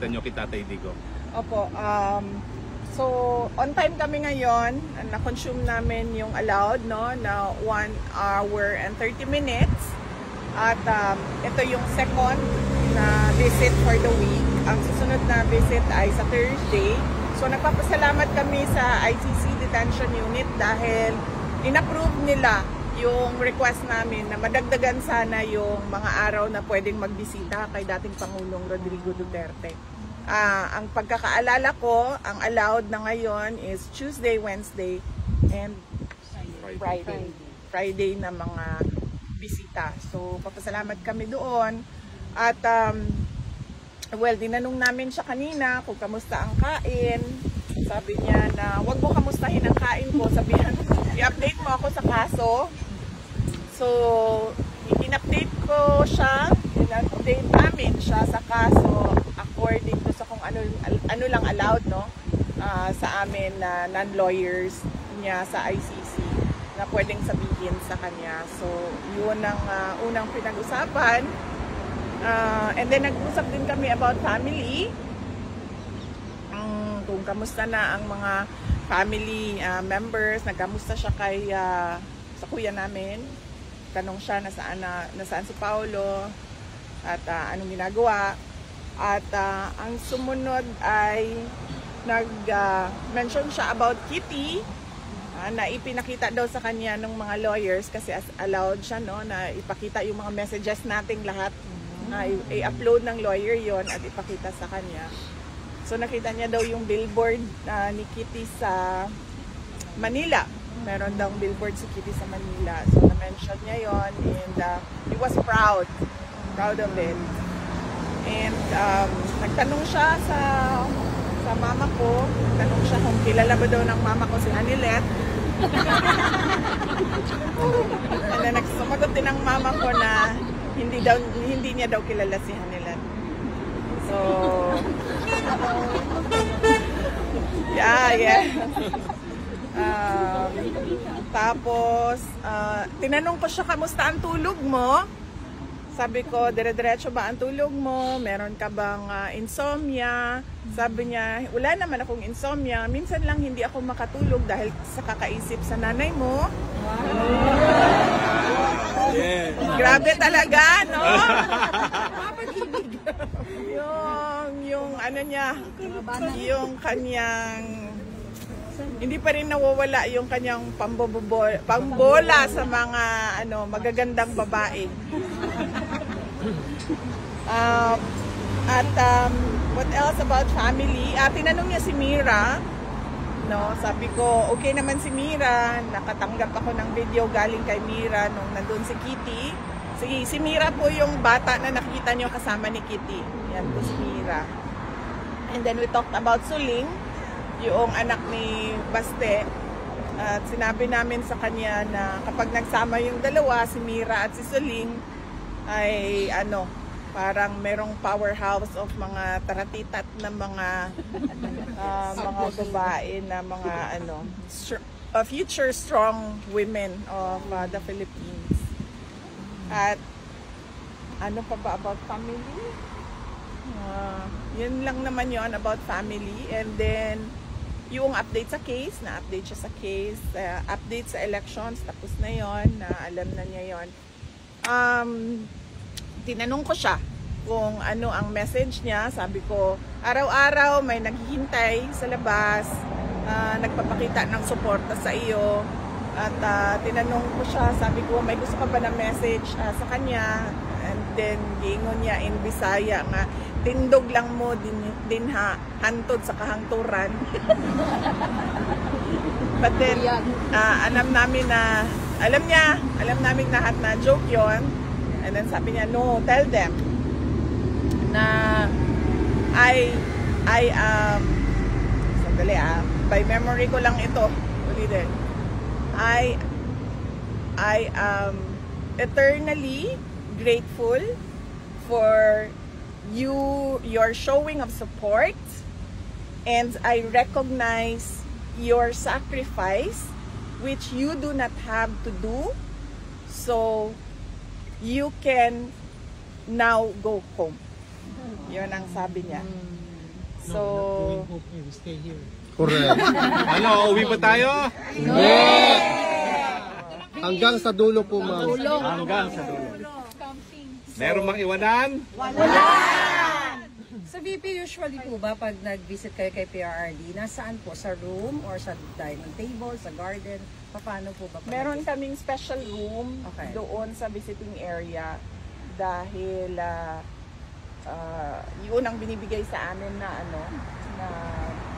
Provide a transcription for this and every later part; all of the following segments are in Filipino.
bisita nyo kay Tatay Digong? Opo, so on time kami ngayon. Na-consume namin yung allowed, no, na 1 hour and 30 minutes. At ito yung second na visit for the week. Ang susunod na visit ay sa Thursday. So nagpapasalamat kami sa ICC Detention Unit dahil in-approve nila yung request namin na madagdagan sana yung mga araw na pwedeng magbisita kay dating Pangulong Rodrigo Duterte. Ang pagkakaalala ko, ang allowed na ngayon is Tuesday, Wednesday, and Friday na mga bisita. So, papasalamat kami doon. At, well, dinanong namin siya kanina kung kamusta ang kain. Sabi niya na, wag mo kamustahin ang kain ko. Sabihan, i-update mo ako sa kaso. So, in-update ko siya, in-update namin siya sa kaso according to sa kung ano lang allowed, no, sa amin na non-lawyers niya sa ICC na pwedeng sabihin sa kanya. So, yun ang unang pinag-usapan. And then, nag-usap din kami about family. Kung kamusta na ang mga family members, nagkamusta siya kay sa kuya namin. Tanong siya nasaan si Paolo at anong ginagawa. At ang sumunod ay nag-mention siya about Kitty na ipinakita daw sa kanya ng mga lawyers kasi allowed siya, no, na ipakita yung mga messages nating lahat na i-upload ng lawyer yon at ipakita sa kanya. So nakita niya daw yung billboard ni Kitty sa Manila. Meron daw billboard si Kitty sa Manila. So na-mention niya yon and he was proud of it. And nagtanong siya sa mama ko, nagtanong siya kung kilala ba daw ng mama ko si Hanilet. And then nagsumagot din ng mama ko na hindi niya daw kilala si Hanilet. So yeah. Tapos tinanong ko siya, kamusta ang tulog mo? Sabi ko, dire-diretso ba ang tulog mo? Meron ka bang insomnia? Sabi niya, wala naman akong insomnia. Minsan lang hindi ako makatulog dahil sa kakaisip sa nanay mo. Wow. Yeah. Grabe talaga, no? yung ano niya, yung kanyang, hindi pa rin nawawala yung kanyang pambola sa mga magagandang babae. What else about family? Tinanong niya si Mira, no? Sabi ko, okay naman si Mira. Nakatanggap ako ng video galing kay Mira nung nandun si Kitty. Sige, si Mira po yung bata na nakita niyo kasama ni Kitty. Yan po si Mira. And then we talked about Suling, yung anak ni Baste. At sinabi namin sa kanya na kapag nagsama yung dalawa, si Mira at si Suling, ay parang merong powerhouse of mga taratitat na mga babae na mga future strong women of the Philippines. At ano pa ba about family? Yun lang naman yon about family. And then yung update sa case, na-update siya sa case, update sa elections, tapos na yon, na alam na niya yon. Tinanong ko siya kung ano ang message niya. Sabi ko, araw-araw may naghihintay sa labas, nagpapakita ng suporta sa iyo. At tinanong ko siya, sabi ko, may gusto ka ba na message sa kanya? And then giingon niya in Bisaya nga, tindog lang mo din ha, hantod sa kahangturan. But then alam namin lahat na joke yon. And then sabi niya, no, tell them na sandali by memory ko lang ito ulitin. I am eternally grateful for your showing of support, and I recognize your sacrifice which you do not have to do, so you can now go home. Yun ang sabi niya. So, we stay here. Correct. Ano, uwi pa tayo? Hanggang sa dulo po, ma'am. Hanggang sa dulo. Meron bang iwanan? Sa VP, usually po ba pag nag-visit kayo kay PRRD, nasaan po? Sa room or sa dining table, sa garden? Paano po ba? meron kaming special room Okay. doon sa visiting area dahil yun ang binibigay sa amin na na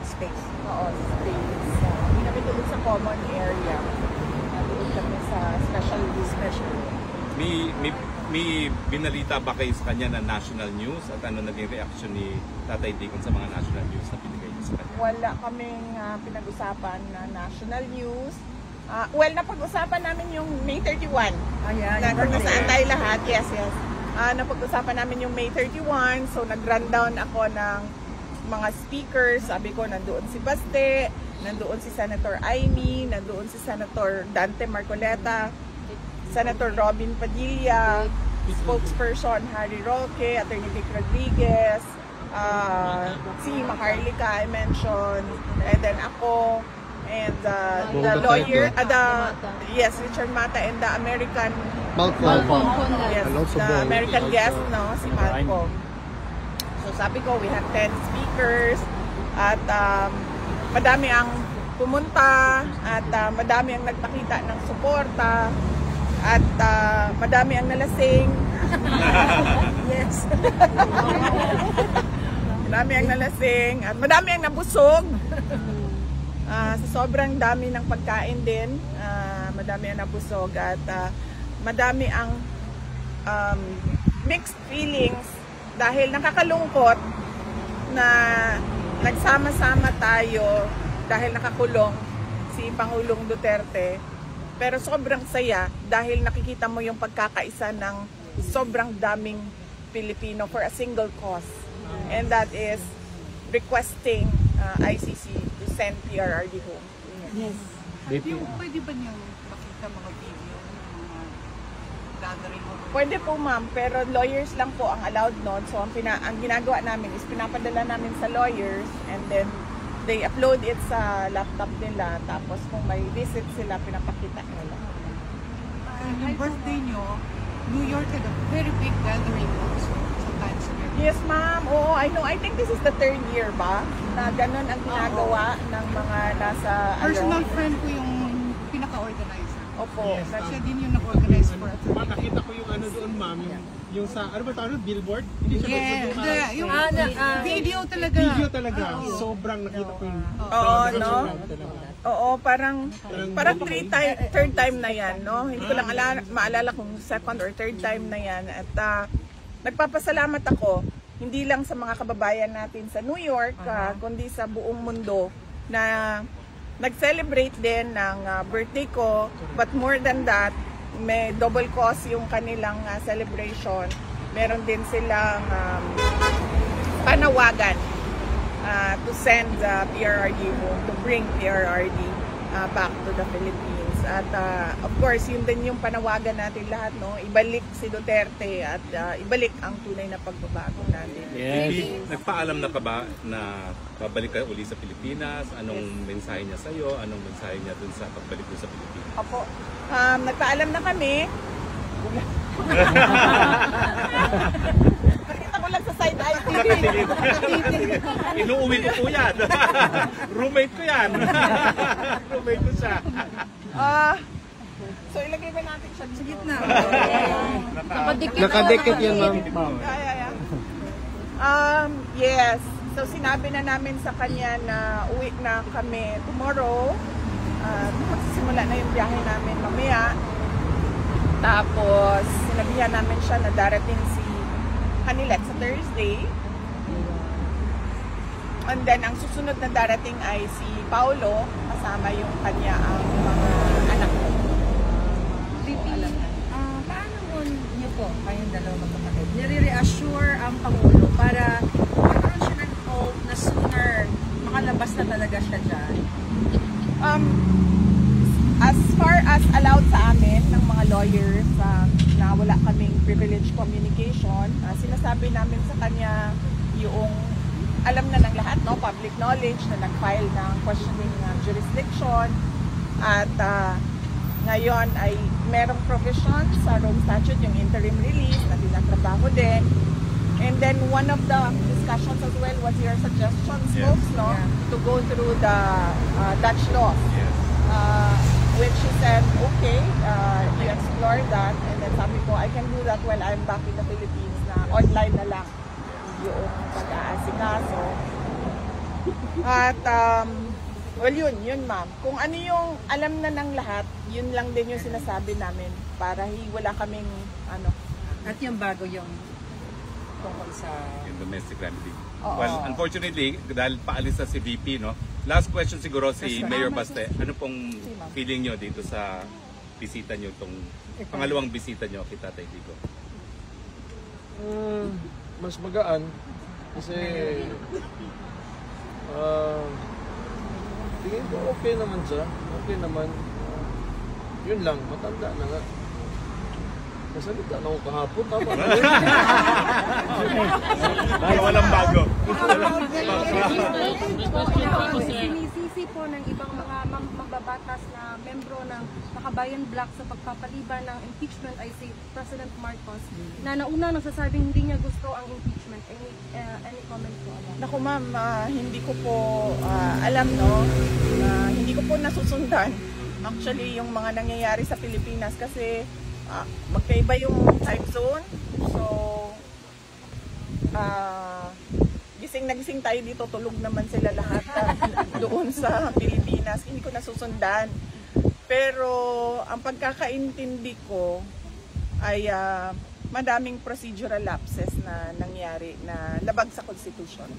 Space. space. Hindi kami tulog sa common area. Doon kami sa special room. May binalita ba kayo sa kanya na national news at ano naging reaction ni Tatay Dicon sa mga national news na binigay niya sa kanya? Wala kaming pinag-usapan na national news. Well, napag-usapan namin yung May 31. Ayan. Na kung nasaan tayo lahat. Yes. Napag-usapan namin yung May 31. So, nag-rundown ako ng mga speakers. Sabi ko, nandoon si Baste, nandoon si Senator Amy, nandoon si Senator Dante Marcoleta, Senator Robin Padilla, spokesperson Harry Roque, Attorney Vic Rodriguez, si Maharlika I mentioned, and then ako, and the lawyer, Richard Mata, and the American, Malcolm. yes, Alonso the Bong. American guest, si Malcolm. So sabi ko, we have 10 speakers, at madami ang pumunta, at madami ang nagpakita ng suporta, at madami ang nalasing. Yes. Madami ang nalasing, at madami ang nabusog. Sa sobrang dami ng pagkain din, madami ang nabusog, at madami ang mixed feelings dahil nakakalungkot na nagsama-sama tayo dahil nakakulong si Pangulong Duterte. Pero sobrang saya dahil nakikita mo yung pagkakaisa ng sobrang daming Pilipino for a single cause. And that is requesting ICC to send PRRD home. Yes. Pwede ba niyo makita mga video ng mga gathering mo? Pwede po ma'am, pero lawyers lang po ang allowed nun. So ang ginagawa namin is pinapadala namin sa lawyers, and then they upload it sa laptop nila, tapos kung may visit sila, pinapakita nila. Yung birthday niyo, New York had a very big gathering also sa Times Square. Yes ma'am, oo, I know. I think this is the 3rd year ba na ganun ang ginagawa ng mga nasa Personal friend ko yung pinaka-organizer. Opo. Siya din yung nag-organize for a Nakita ko yung ano doon, ma'am, yung sa, ano ba tawag, billboard? Hindi siya Yeah, yung video talaga. video talaga. Sobrang nakita ko yung Oo, no? talaga. Oo, parang 3rd time na yan, no? Hindi ko lang maalala kung 2nd or 3rd time na yan. At nagpapasalamat ako, hindi lang sa mga kababayan natin sa New York, kundi sa buong mundo na nag-celebrate din ng birthday ko. But more than that, may double cause yung kanilang celebration. Meron din silang panawagan to send PRRD home, to bring PRRD back to the Philippines. At of course, yun din yung panawagan natin lahat, no? Ibalik si Duterte at ibalik ang tunay na pagbabago natin. Yes. Nagpaalam na ka ba na babalik ka uli sa Pilipinas? Anong mensahe niya sa'yo? Anong mensahe niya dun sa pagbalik dun sa Pilipinas? Opo. Nagpaalam na kami. Nakita ko lang sa side eye. Inuuwi ko po yan. Roommate ko yan. Roommate ko siya. So ilagay ba natin siya sa gitna? Nakadikit yan, ma'am. Yes. So sinabi na namin sa kanya na uwi na kami tomorrow. Magsisimula na yung biyahe namin mamaya. Tapos sinabihan namin siya na darating si Hanilet sa Thursday. And then ang susunod na darating ay si Paulo, kasama yung kanya ang mga anak ko. Paano mo niyo po, kayong dalawa magkapatid, nire-reassure ang Pangulo para magkaroon siya ng hope na sooner makalabas na talaga siya dyan? As far as allowed sa amin ng mga lawyers na wala kaming privilege communication, sinasabi namin sa kanya yung alam na ng lahat, no? Public knowledge na nag-file ng questioning jurisdiction at ngayon ay merong provision sa Rome Statute, yung interim release na tinatrabaho din. And then one of the discussions as well was your suggestions, folks, no? To go through the Dutch law. Which she said, okay, you explore that. And then sabi ko, I can do that while I'm back in the Philippines na online na lang yung pag-aasikaso. At, well yun ma'am. Kung ano yung alam na ng lahat, yun lang din yung sinasabi namin para wala kaming ano. At yung bago yung tungkol sa Yung domestic remedy. Oo. Well, unfortunately, dahil paalis na si VP, no? Last question siguro si Mayor Baste. Ano pong feeling nyo dito sa bisita nyo, itong pangalawang bisita nyo kay Tatay Digo? Mas magaan kasi tingin ko okay naman siya. Okay naman. Yun lang, matanda na nga. Nasalita na ako kahapon, tama na. Walang bago. Sinisisi po ng ibang mga mambabatas na membro ng Makabayan Bloc sa pagpapaliban ng impeachment ay si President Marcos na nauna nagsasabing hindi niya gusto ang impeachment. Any comment po? Naku ma'am, hindi ko po alam, no? Hindi ko po nasusundan actually yung mga nangyayari sa Pilipinas kasi magkaiba yung time zone. So, gising na gising tayo dito, tulog naman sila lahat doon sa Pilipinas. Hindi ko nasusundan. Pero, ang pagkakaintindi ko ay madaming procedural lapses na nangyari na labag sa Constitution.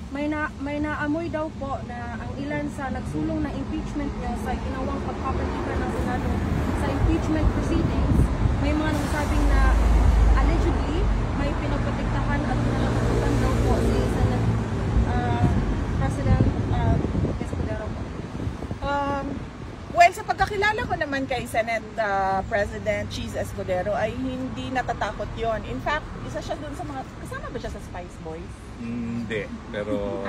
May naamoy daw po na ang ilan sa nagsulong ng impeachment niya sa ginawang pagpapaliban ng Senado sa impeachment proceedings, may mga nagsabing na allegedly may pinoprotektahan at pinalalakutan daw po si Senate President Escudero po. Well, sa pagkakilala ko naman kay Senate President Cheese Escudero ay hindi natatakot yon. In fact, isa siya dun sa mga, kasama ba siya sa Spice Boys? Hindi, pero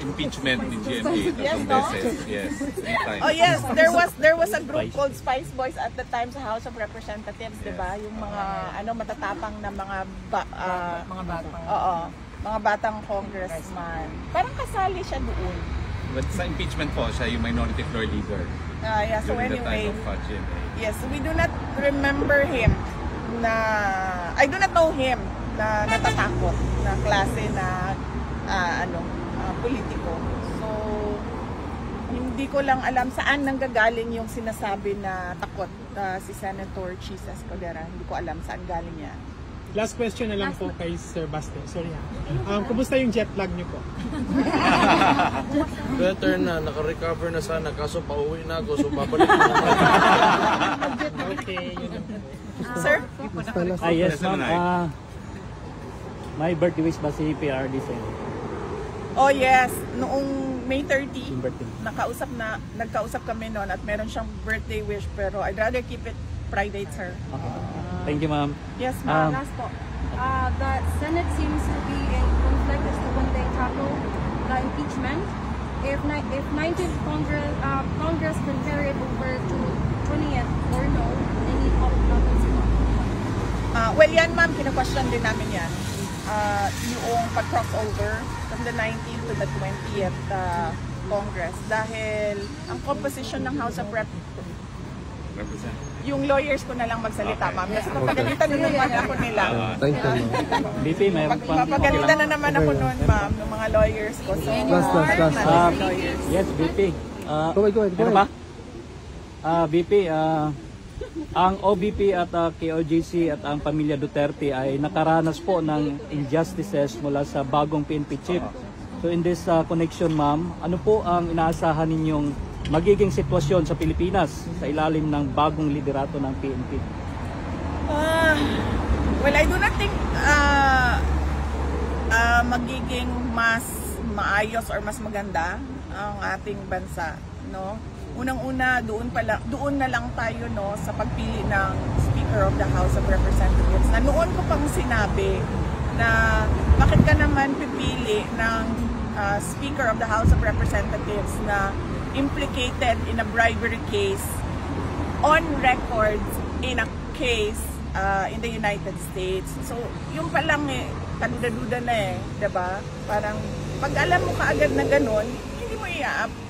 impeachment ni GMA tatlong no? beses. Yes, time. Oh yes, there was a group called Spice Boys at the time sa House of Representatives, di ba? Yung mga matatapang na mga batang. Oo, mga batang congressman. Parang kasali siya doon. But sa impeachment po, siya yung minority floor leader. Yeah, so During the anyway, time of GMA. yes, we do not remember him I do not know him na natatakot na klase na politiko. So, hindi ko lang alam saan nanggagaling yung sinasabi na takot si Senator Cheese Escudero. Hindi ko alam saan galing yan. Last question na lang po kay Sir Baste. Sorry ha. Kumusta yung jet lag niyo po? Better na, naka-recover na sana. Kaso pauwi na ako, so babalik na naman. Okay, yun lang po. Sir? Yes ma'am. My birthday wish ba si PRD sa'yo? Oh yes, noong May 30, nagkausap kami noon at meron siyang birthday wish pero I'd rather keep it private, sir. Okay. Thank you ma'am. Yes, ma'am. Last po, the Senate seems to be in conflict as to when they tackle the impeachment. If 19th Congress can carry it over to 20th or no, they need public notice. Well, yan ma'am, kina-question din namin yan. Yung pag-crossover from the 19th to the 20th Congress. Dahil ang composition ng House of yung lawyers ko na lang magsalita, ma'am. Kasi papagalitan na naman ako nila. Thank you, ma'am. BP, may Papagalitan na naman ako noon, ma'am, ng mga lawyers ko. So, Last. Yes, BP. Go ahead. Ano ba? BP, ang OBP at KOJC at ang pamilya Duterte ay nakaranas po ng injustices mula sa bagong PNP chief. So in this connection, ma'am, ano po ang inaasahan ninyong magiging sitwasyon sa Pilipinas sa ilalim ng bagong liderato ng PNP? Well, I do not think magiging mas maayos or mas maganda ang ating bansa, no? Unang-una, doon na lang tayo, no, sa pagpili ng Speaker of the House of Representatives. Na noon ko pang sinabi na bakit ka naman pipili ng Speaker of the House of Representatives na implicated in a bribery case on record in a case in the United States. So, yung pa lang kaduda-duda na diba? Parang, pag alam mo kaagad na ganun,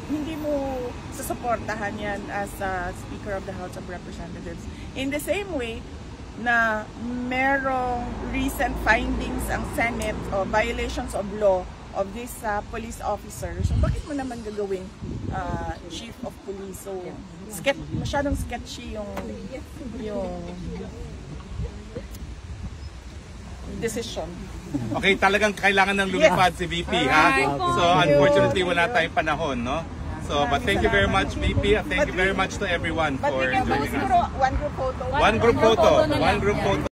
hindi mo susuportahan yan as Speaker of the House of Representatives. In the same way, na merong recent findings ang Senate o violations of law of this police officer. So, bakit mo naman gagawing chief of police? So, masyadong sketchy yung decision. Okay, talagang kailangan ng lumipad si VP, ha? So, unfortunately, wala tayong panahon, no? So, but thank you very much, VP, and thank you very much to everyone But for we can do joining us. siguro one group photo. One group photo.